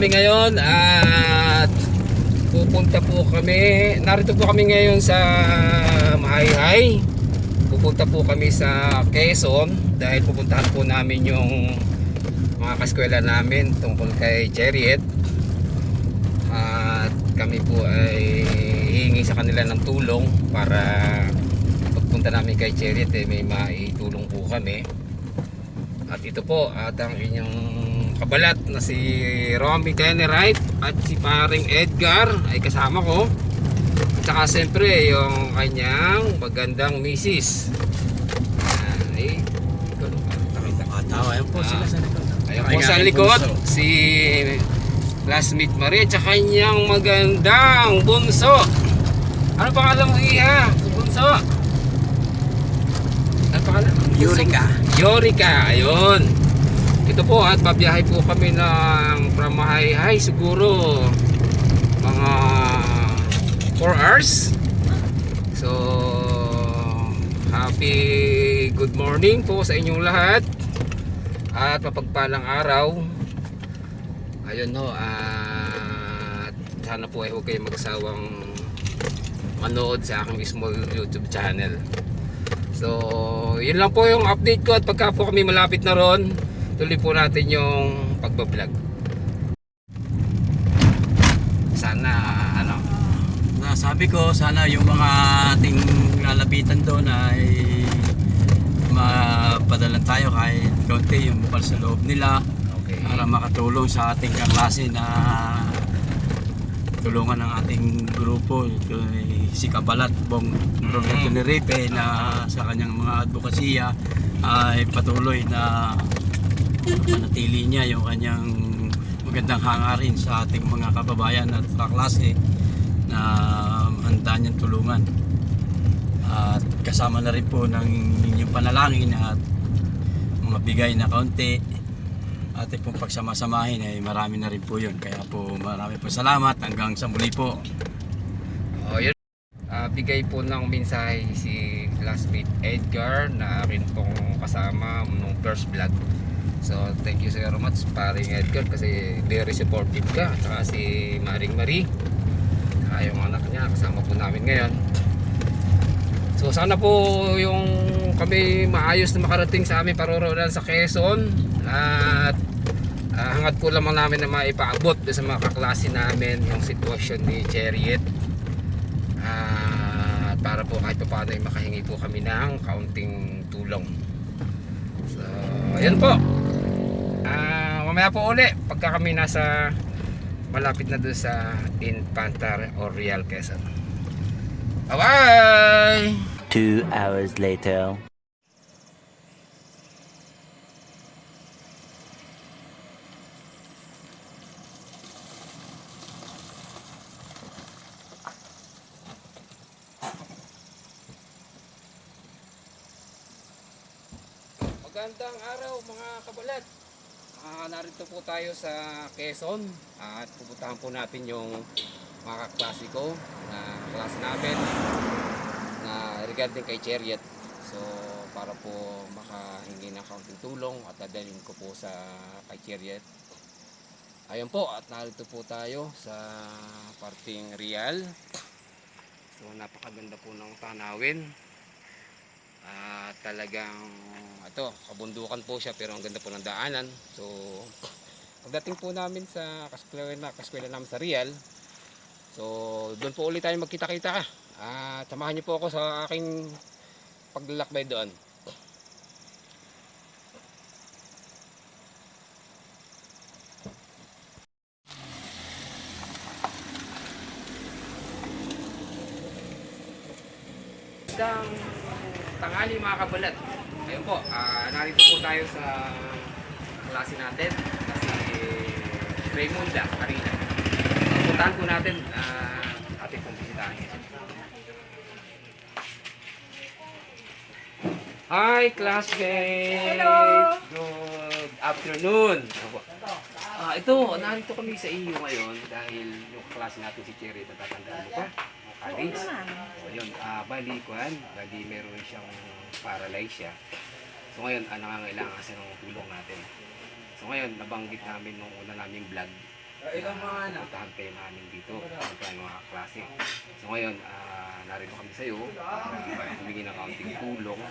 ngayon at pupunta po kami. Narito po kami ngayon sa Mahayhay. Pupunta po kami sa Quezon dahil pupuntahan po namin yung mga kaskwela namin tungkol kay Chariot. At kami po ay hihingi sa kanila ng tulong para pagpunta namin kay Chariot may maitulong po kami. At ito po at ang inyong kabalat na si Romy Tenerite at si paring Edgar ay kasama ko. At saka siyempre yung kanyang magandang misis. Ay, Ayan po sila sa likod. Ayan po sa likod si classmate Marie at saka kanyang magandang bunso. Ano pangalan mo, Iha? Bunso? Ano pangalan? Yorika, ayun. Ito po at pabiyahe po kami ng from Mahayhay siguro mga 4 hours. So happy good morning po sa inyong lahat at mapagpalang araw. Ayun ho, at sana po ay huwag kayong magsawang manood sa aking small YouTube channel. So yun lang po yung update ko at pagka po kami malapit na ron, tuloy po natin yung pagbablog. Sana ano, Sabi ko sana yung mga ating lalapitan doon ay mapadalan tayo kahit konti yung bukal sa loob nila. okay. Para makatulong sa ating kaklase na tulungan ng ating grupo, si Kabalat Bong Roberto Nerepe na sa kanyang mga advokasya ay patuloy na manatili niya yung kanyang magandang hangarin sa ating mga kababayan at kaklase na handa niyang tulungan. At kasama na rin po ng inyong panalangin at mga bigay na kaunti ating pong pagsamasamahin ay marami na rin po yun. Kaya po marami po salamat hanggang sa muli po. Yun. Bigay po ng mensahe si classmate Edgar na akin pong kasama nung first vlog. So thank you so very much paring Edgar kasi very supportive ka. At saka si Maring Marie, yung anak niya kasama po namin ngayon. So sana po yung kami maayos na makarating sa aming paroroonan sa Quezon. At hangad ko lamang namin na maipaabot sa mga kaklase namin yung sitwasyon ni Chariot. Para po kahit paano ay makahingi po kami ng kaunting tulong. So ayan po. Mamaya po uli pagka kami nasa malapit na doon sa Infanta or Real Quezon. Bye-bye! 2 hours later. Magandang araw mga kabalat. Narito po tayo sa Quezon at pupuntahan po natin yung mga kaklase ko na klase namin na regarding kay Chariot. So para po makahingi ng kaunting tulong at dadalhin ko po sa kay Chariot. Ayun po at narito po tayo sa parting Real. So napakaganda po ng tanawin. Talagang ito, kabundukan po siya pero ang ganda po ng daanan. So pagdating po namin sa kaskwela namin sa Real, so doon po ulit tayo magkita-kita. Samahan niyo po ako sa aking paglalakbay doon. Magandang tanghali mga kabalat. Ayun po, narito po tayo sa klase natin na si Raymunda Arena. Puntahan po natin ating pong bisitahin. Hi classmates! Hello! Good afternoon! Ito, narito kami sa iyo ngayon dahil yung klase natin si Cherry, natatandaan mo pa? Alice. So yun, bali meron siyang paralyze siya. So ngayon, nangangailangan kasi ng tulong natin. So ngayon, nabanggit namin nung una naming vlog puntahan kayo namin dito, puntahan mga klase. So ngayon, narito kami sa iyo, humingi ng kaunting tulong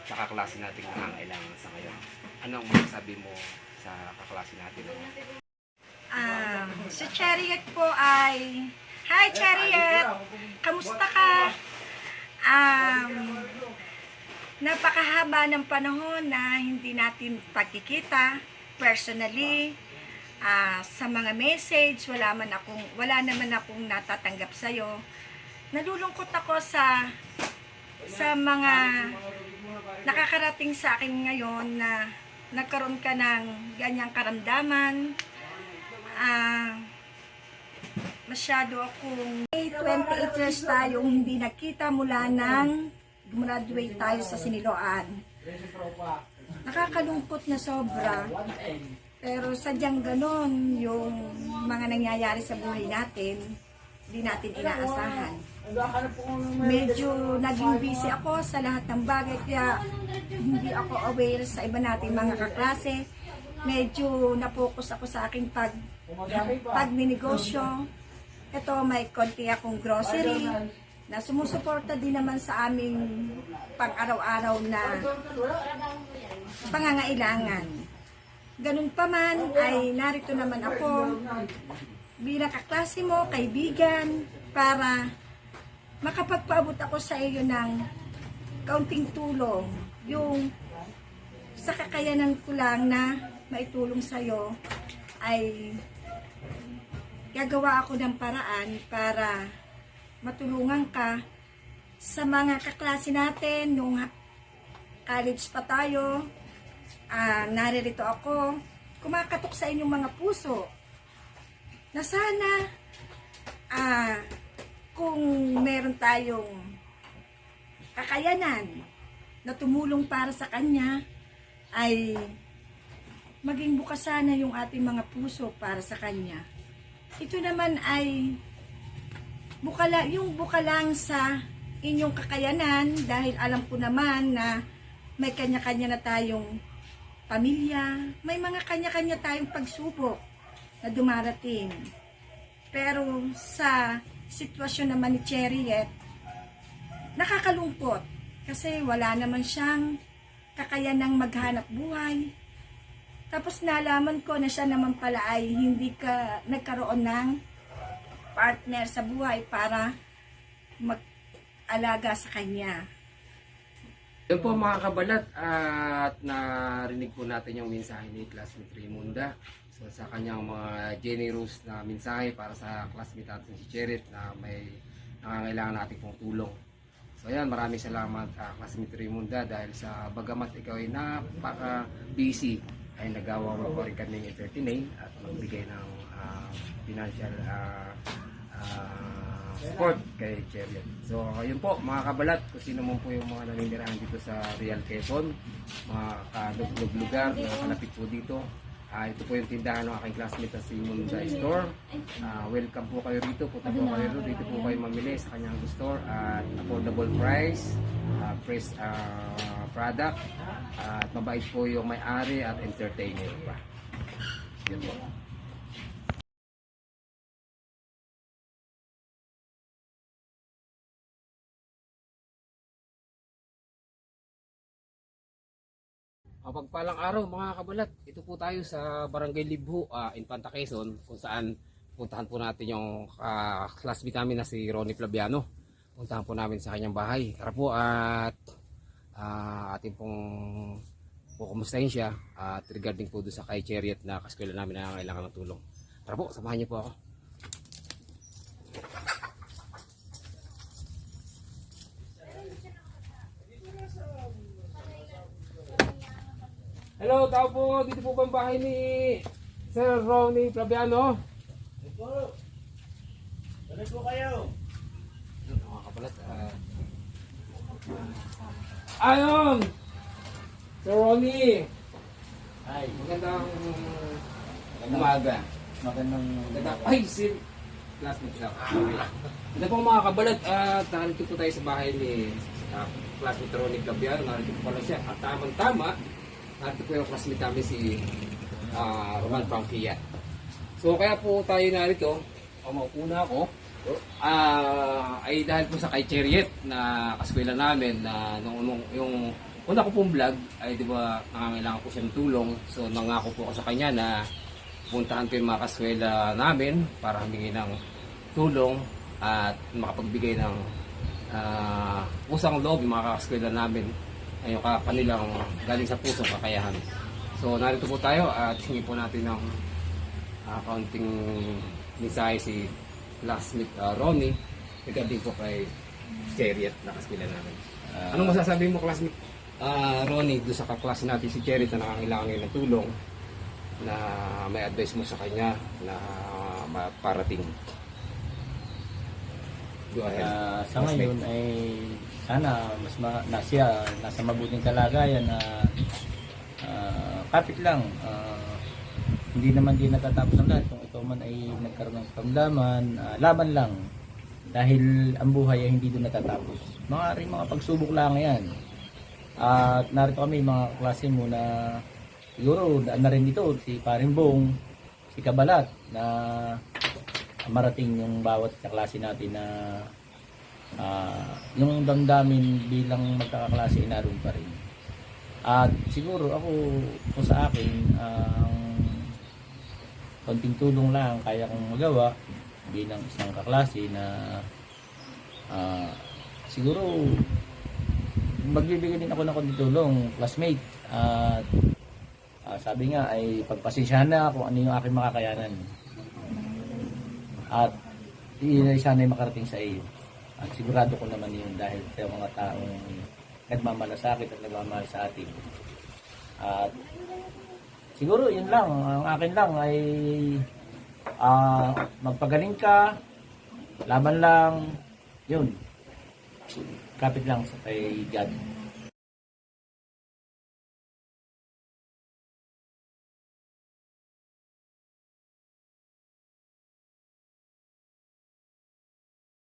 sa kaklase natin na kailangan sa ngayon. Anong masasabi mo sa kaklase natin? Si Chariot po ay... Hi Chariot! Kamusta ka? Napakahaba ng panahon na hindi natin pagkikita personally. Sa mga message, wala naman akong natatanggap sa'yo. Nalulungkot ako sa mga nakakarating sa akin ngayon na nagkaroon ka ng ganyang karamdaman. Masyado akong 28 years tayong hindi nakita mula nang graduate tayo sa Siniloan. Nakakalungkot na sobra. Pero sadyang ganon yung mga nangyayari sa buhay natin, hindi natin inaasahan. Medyo naging busy ako sa lahat ng bagay, kaya hindi ako aware sa iba nating mga kaklase. Medyo na-focus ako sa aking pagninegosyo. Ito, may konti akong grocery na sumusuporta din naman sa aming pang-araw-araw na pangangailangan. Ganun pa man, ay narito naman ako bilang kaklase mo, kaibigan, para makapagpaabot ako sa iyo ng kaunting tulong. Yung sa kakayanan ko lang na maitulong sa iyo ay gagawa ako ng paraan para matulungan ka. Sa mga kaklase natin nung college pa tayo, naririto ako, kumakatok sa inyong mga puso na sana kung meron tayong kakayanan na tumulong para sa kanya, ay maging bukas sana yung ating mga puso para sa kanya. Ito naman ay buka lang sa inyong kakayanan, dahil alam ko naman na may kanya-kanya na tayong pamilya, may mga kanya-kanya tayong pagsubok na dumarating. Pero sa sitwasyon naman ni Chariot, nakakalungkot kasi wala naman siyang kakayanang maghanap buhay. Tapos nalaman ko na siya naman pala ay hindi nagkaroon ng partner sa buhay para mag-alaga sa kanya. Yun po mga kabalat, at narinig po natin yung mensahe ni Classmate Raymunda. So sa kanyang mga generous na mensahe para sa classmate natin si Chariot na may nangangailangan natin pong tulong. So ayan, maraming salamat Classmate Raymunda, dahil sa bagamat ikaw ay napaka-busy, ay nagawa mo pa rin kaming entertain at magbigay ng financial support kay Chariot. So ayun po mga kabalat, kung sino mo po yung mga naninirahan dito sa Real Quezon, mga kalugnog lugar na kalapit po dito, ito po yung tindahan ng aking classmate na si Munda Store. Welcome po kayo rito, punta po kayo rito po kayo mamili sa kanyang store at affordable price, fresh product, at mabait po yung may-ari at entertainer pa. Yan po. Mapagpalang araw mga kabalat, ito po tayo sa Barangay Libho, Infanta Quezon, kung saan puntahan po natin yung classmate namin na si Ronnie Flaviano. Puntahan po namin sa kanyang bahay. Tara po at ating pong kumustahin siya at regarding po doon sa kay Chariot na kaskwela namin na kailangan ng tulong. Tara po, samahan niyo po ako. Hello, tao po. Dito po ba ang bahay ni Sir Ronnie Flaviano? Ito. Ano po kayo? Mga kapalat. Ayun! Sir Ronnie! Ay, Magandang umaga. magandang... Ay, si classmate lang. Ito po mga kabalat. Narito po tayo sa bahay ni classmate Ronnie Flaviano. Narito po pala siya. At tamang-tama, narito po yung classmate namin si Roman Pangkia. So So kaya po tayo narito, mauna ako, ay dahil po sa kay Chariot na kaskwela namin na nung yung una ko pong vlog ay di ba nangangailangan ko siya ng tulong. So nangako po ako sa kanya na puntahan ko yung mga kaskwela namin para humingi ng tulong at makapagbigay ng pusang loob yung mga kaskwela namin ay yung kanilang galing sa pusong kakayahan. So narito po tayo at hingi po natin ng kaunting mensahe si classmate Ronnie regarding po kay Chariot na kaskwela namin. Anong masasabi mo, classmate Ronnie, doon sa kaklase natin si Chariot na nangangailangan ngayon ng tulong na may advice mo sa kanya na parating? Go ahead. Sa ngayon ay sana nasa mabuting kalagayan na kapit lang. Hindi naman din natatapos ang lahat. Kung ito man ay nagkaroon ng kamdaman, laban lang. Dahil ang buhay ay hindi doon natatapos. Mga pagsubok lang yan. At narito kami mga klase mo na siguro daan na rin dito si Parimbong, si Kabalat na marating yung bawat kaklase natin na yung damdamin bilang magkakaklase ay naroon pa rin. At siguro ako kung sa akin ang konting tulong lang kaya kong magawa bilang isang kaklase na siguro magbibigay din ako ng konting tulong, classmate. At sabi nga ay pagpasensyahan na kung ano yung aking makakayanan. At sana ay makarating sa iyo. At sigurado ko naman yun dahil sa mga taong nagmamalasakit at nagmamahal sa atin. At siguro yun lang, ang akin lang ay magpagaling ka, laban lang, yun. Kapit lang sa kay God.